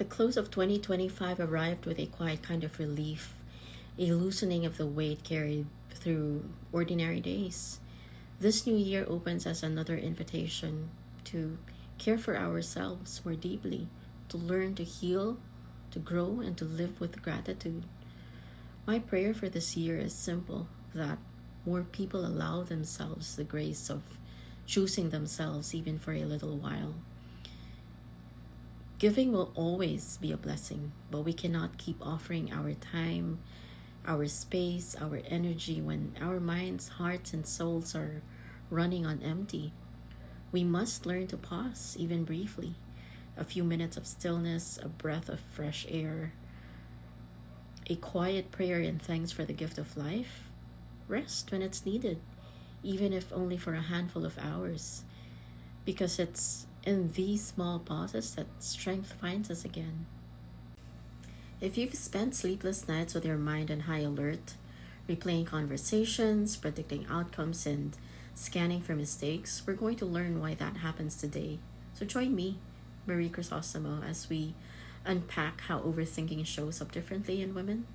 The close of 2025 arrived with a quiet kind of relief, a loosening of the weight carried through ordinary days. This new year opens as another invitation to care for ourselves more deeply, to learn to heal, to grow, and to live with gratitude. My prayer for this year is simple, that more people allow themselves the grace of choosing themselves even for a little while. Giving will always be a blessing, but we cannot keep offering our time, our space, our energy when our minds, hearts, and souls are running on empty. We must learn to pause, even briefly. A few minutes of stillness, a breath of fresh air, a quiet prayer and thanks for the gift of life. Rest when it's needed, even if only for a handful of hours, because it's in these small pauses that strength finds us again. If you've spent sleepless nights with your mind on high alert, replaying conversations, predicting outcomes, and scanning for mistakes, we're going to learn why that happens today. So join me, Marie Crisostomo, as we unpack how overthinking shows up differently in women.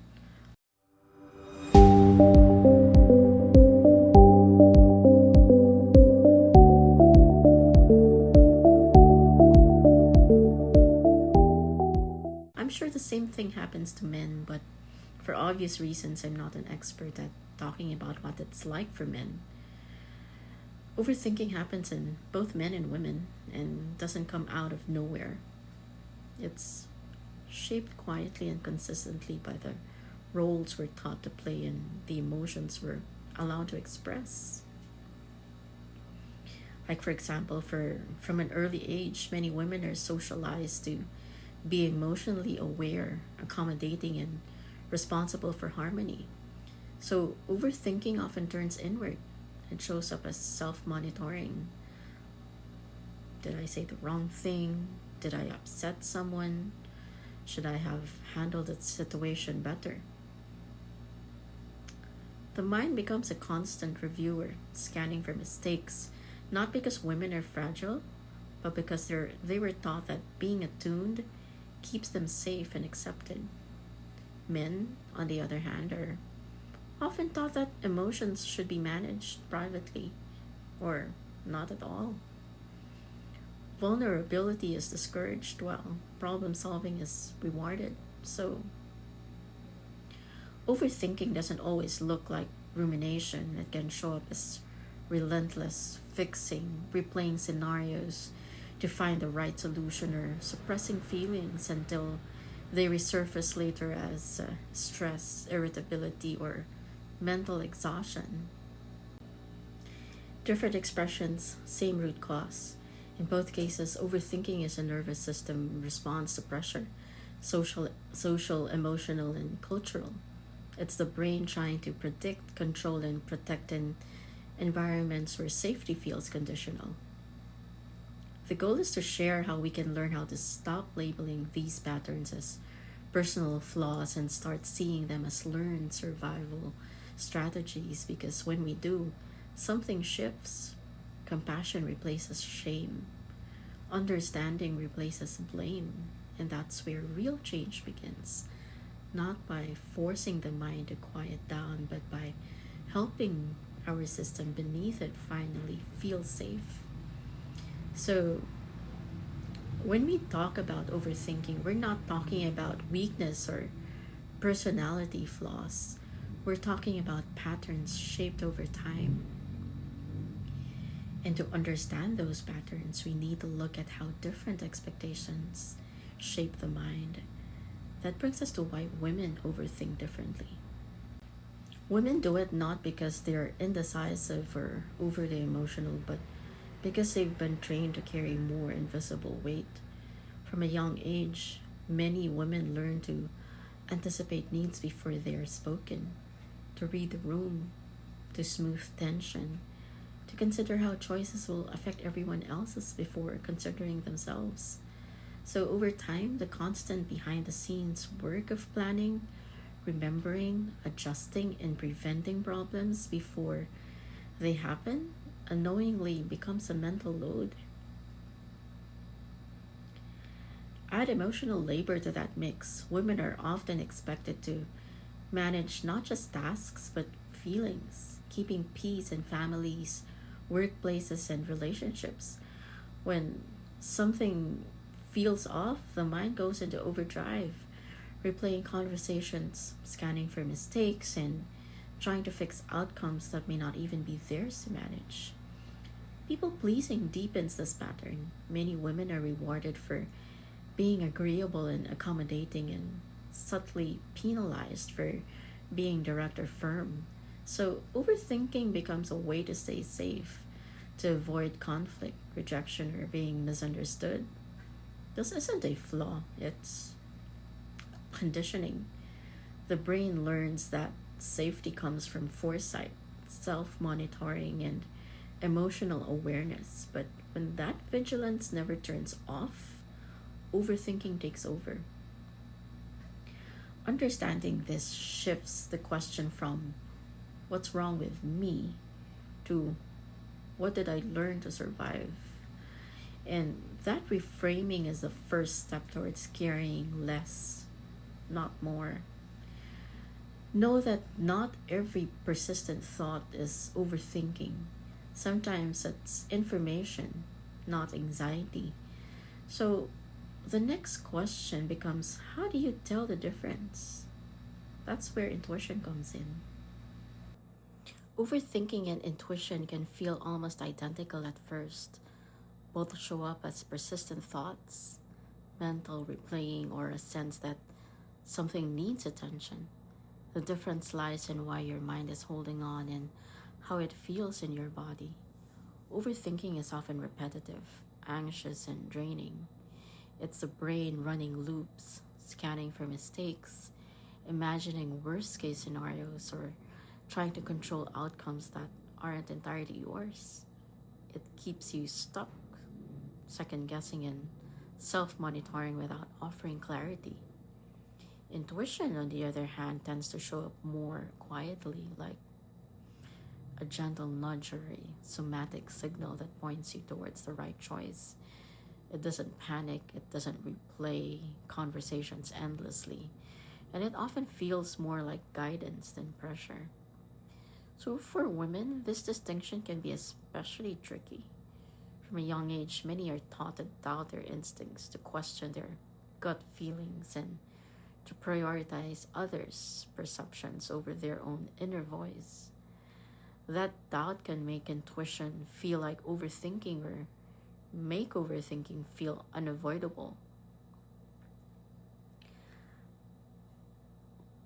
I'm sure the same thing happens to men, but for obvious reasons, I'm not an expert at talking about what it's like for men. Overthinking happens in both men and women and doesn't come out of nowhere. It's shaped quietly and consistently by the roles we're taught to play and the emotions we're allowed to express. Like, for example, from an early age, many women are socialized to be emotionally aware, accommodating, and responsible for harmony. So, overthinking often turns inward. It shows up as self monitoring. Did I say the wrong thing? Did I upset someone? Should I have handled the situation better? The mind becomes a constant reviewer, scanning for mistakes, not because women are fragile, but because they were taught that being attuned keeps them safe and accepted. Men, on the other hand, are often taught that emotions should be managed privately or not at all. Vulnerability is discouraged while problem solving is rewarded. So, overthinking doesn't always look like rumination. It can show up as relentless fixing, replaying scenarios to find the right solution, or suppressing feelings until they resurface later as stress, irritability, or mental exhaustion. Different expressions, same root cause. In both cases, overthinking is a nervous system response to pressure, social, emotional, and cultural. It's the brain trying to predict, control, and protect in environments where safety feels conditional. The goal is to share how we can learn how to stop labeling these patterns as personal flaws and start seeing them as learned survival strategies, because when we do, something shifts. Compassion replaces shame, understanding replaces blame, and that's where real change begins. Not by forcing the mind to quiet down, but by helping our system beneath it finally feel safe. So, when we talk about overthinking, we're not talking about weakness or personality flaws. We're talking about patterns shaped over time. And to understand those patterns, we need to look at how different expectations shape the mind. That brings us to why women overthink differently. Women do it not because they're indecisive or overly emotional, but because they've been trained to carry more invisible weight. From a young age, many women learn to anticipate needs before they are spoken, to read the room, to smooth tension, to consider how choices will affect everyone else's before considering themselves. So, over time, the constant behind the scenes work of planning, remembering, adjusting, and preventing problems before they happen unknowingly becomes a mental load. Add emotional labor to that mix. Women are often expected to manage not just tasks but feelings, keeping peace in families, workplaces, and relationships. When something feels off, the mind goes into overdrive, replaying conversations, scanning for mistakes, and trying to fix outcomes that may not even be theirs to manage. People pleasing deepens this pattern. Many women are rewarded for being agreeable and accommodating and subtly penalized for being direct or firm. So, overthinking becomes a way to stay safe, to avoid conflict, rejection, or being misunderstood. This isn't a flaw, it's conditioning. The brain learns that safety comes from foresight, self monitoring, and emotional awareness. But when that vigilance never turns off, overthinking takes over. Understanding this shifts the question from what's wrong with me to what did I learn to survive? And that reframing is the first step towards carrying less, not more. Know that not every persistent thought is overthinking. Sometimes it's information, not anxiety. So the next question becomes, how do you tell the difference? That's where intuition comes in. Overthinking and intuition can feel almost identical at first. Both show up as persistent thoughts, mental replaying, or a sense that something needs attention. The difference lies in why your mind is holding on and how it feels in your body. Overthinking is often repetitive, anxious, and draining. It's the brain running loops, scanning for mistakes, imagining worst case scenarios, or trying to control outcomes that aren't entirely yours. It keeps you stuck, second guessing, and self monitoring without offering clarity. Intuition, on the other hand, tends to show up more quietly, like a gentle nudge or a somatic signal that points you towards the right choice. It doesn't panic, it doesn't replay conversations endlessly, and it often feels more like guidance than pressure. So, for women, this distinction can be especially tricky. From a young age, many are taught to doubt their instincts, to question their gut feelings, and to prioritize others' perceptions over their own inner voice. That doubt can make intuition feel like overthinking or make overthinking feel unavoidable.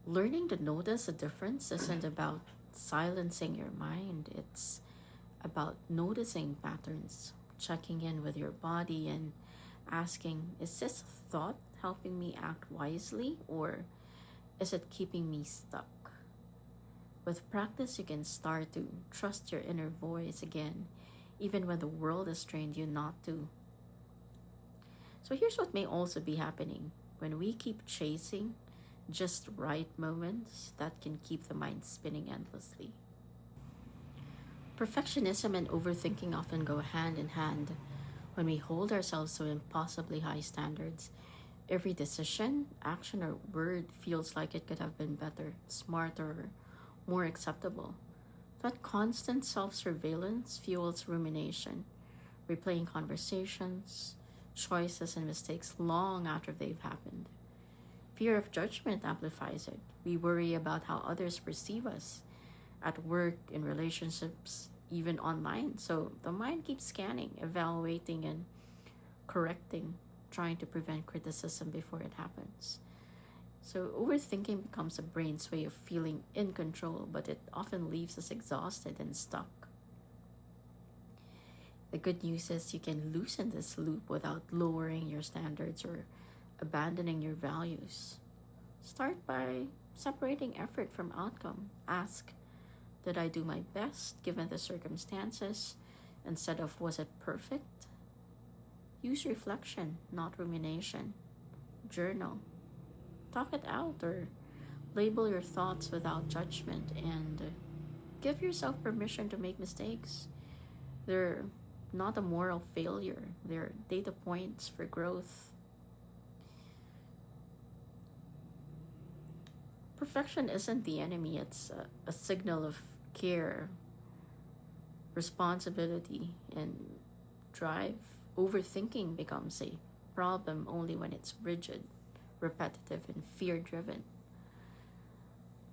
Learning to notice a difference isn't about silencing your mind, it's about noticing patterns, checking in with your body, and asking, is this thought helping me act wisely or is it keeping me stuck? With practice, you can start to trust your inner voice again, even when the world has trained you not to. So, here's what may also be happening when we keep chasing just right moments that can keep the mind spinning endlessly. Perfectionism and overthinking often go hand in hand. When we hold ourselves to impossibly high standards, every decision, action, or word feels like it could have been better, smarter, more acceptable. That constant self surveillance fuels rumination, replaying conversations, choices, and mistakes long after they've happened. Fear of judgment amplifies it. We worry about how others perceive us at work, in relationships, even online. So the mind keeps scanning, evaluating, and correcting, trying to prevent criticism before it happens. So overthinking becomes a brain's way of feeling in control, but it often leaves us exhausted and stuck. The good news is you can loosen this loop without lowering your standards or abandoning your values. Start by separating effort from outcome. Ask, did I do my best given the circumstances? Instead of, was it perfect? Use reflection, not rumination. Journal. Talk it out or label your thoughts without judgment and give yourself permission to make mistakes. They're not a moral failure, they're data points for growth. Perfection isn't the enemy, it's a signal of care, responsibility, and drive. Overthinking becomes a problem only when it's rigid, repetitive, and fear driven.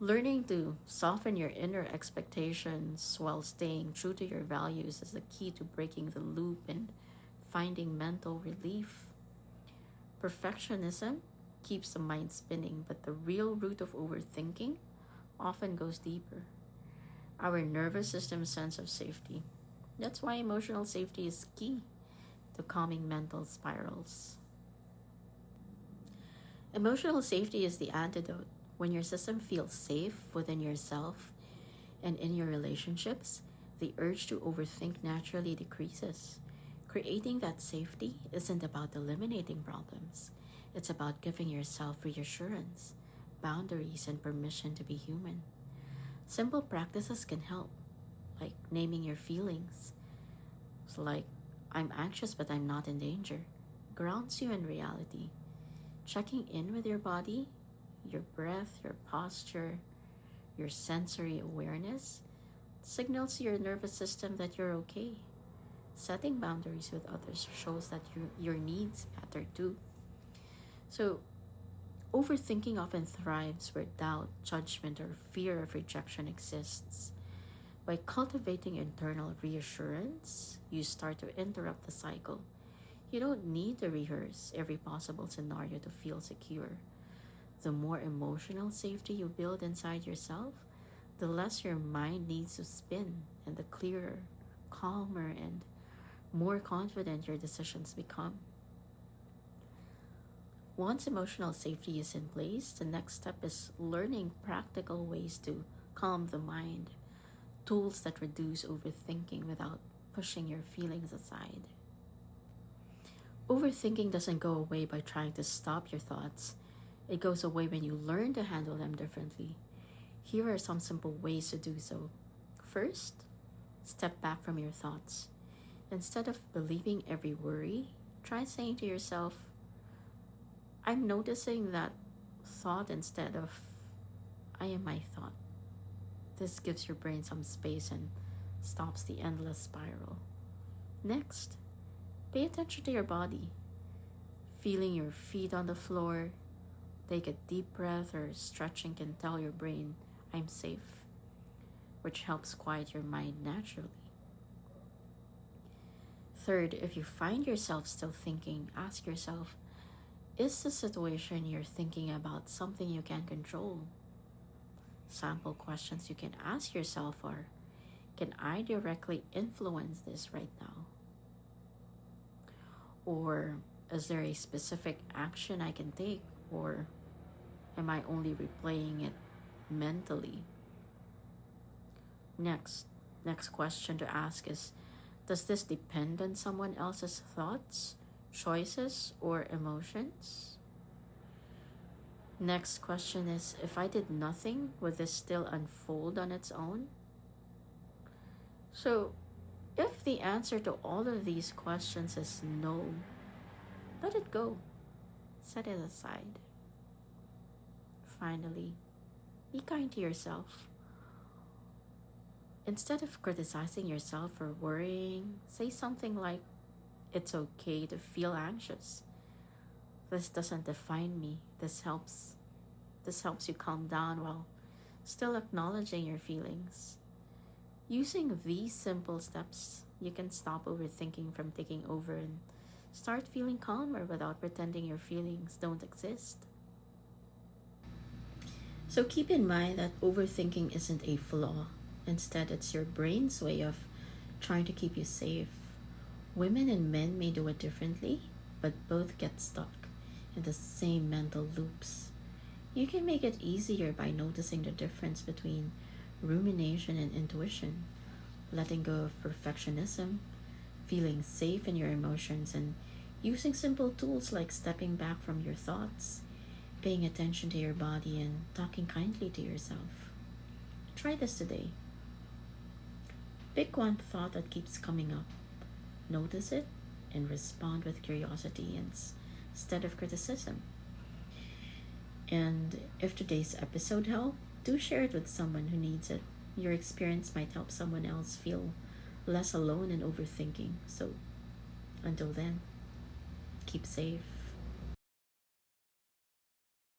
Learning to soften your inner expectations while staying true to your values is the key to breaking the loop and finding mental relief. Perfectionism keeps the mind spinning, but the real root of overthinking often goes deeper. Our nervous system's sense of safety. That's why emotional safety is key to calming mental spirals. Emotional safety is the antidote. When your system feels safe within yourself and in your relationships, the urge to overthink naturally decreases. Creating that safety isn't about eliminating problems, it's about giving yourself reassurance, boundaries, and permission to be human. Simple practices can help, like naming your feelings. It's like, I'm anxious but I'm not in danger, grounds you in reality. Checking in with your body, your breath, your posture, your sensory awareness signals to your nervous system that you're okay. Setting boundaries with others shows that your needs matter too. So, overthinking often thrives where doubt, judgment, or fear of rejection exists. By cultivating internal reassurance, you start to interrupt the cycle. You don't need to rehearse every possible scenario to feel secure. The more emotional safety you build inside yourself, the less your mind needs to spin, and the clearer, calmer, and more confident your decisions become. Once emotional safety is in place, the next step is learning practical ways to calm the mind, tools that reduce overthinking without pushing your feelings aside. Overthinking doesn't go away by trying to stop your thoughts. It goes away when you learn to handle them differently. Here are some simple ways to do so. First, step back from your thoughts. Instead of believing every worry, try saying to yourself, I'm noticing that thought instead of I am my thought. This gives your brain some space and stops the endless spiral. Next, pay attention to your body. Feeling your feet on the floor, take a deep breath, or stretching can tell your brain, I'm safe, which helps quiet your mind naturally. Third, if you find yourself still thinking, ask yourself, is the situation you're thinking about something you can control? Sample questions you can ask yourself are, can I directly influence this right now? Or is there a specific action I can take? Or am I only replaying it mentally? Next question to ask is, does this depend on someone else's thoughts, choices, or emotions? Next question is, if I did nothing, would this still unfold on its own? So, if the answer to all of these questions is no, let it go. Set it aside. Finally, be kind to yourself. Instead of criticizing yourself for worrying, say something like, it's okay to feel anxious. This doesn't define me. This helps you calm down while still acknowledging your feelings. Using these simple steps, you can stop overthinking from taking over and start feeling calmer without pretending your feelings don't exist. So keep in mind that overthinking isn't a flaw. Instead, it's your brain's way of trying to keep you safe. Women and men may do it differently, but both get stuck in the same mental loops. You can make it easier by noticing the difference between rumination and intuition, letting go of perfectionism, feeling safe in your emotions, and using simple tools like stepping back from your thoughts, paying attention to your body, and talking kindly to yourself. Try this today. Pick one thought that keeps coming up. Notice it and respond with curiosity instead of criticism. And if today's episode helped, do share it with someone who needs it. Your experience might help someone else feel less alone in overthinking. So until then, keep safe.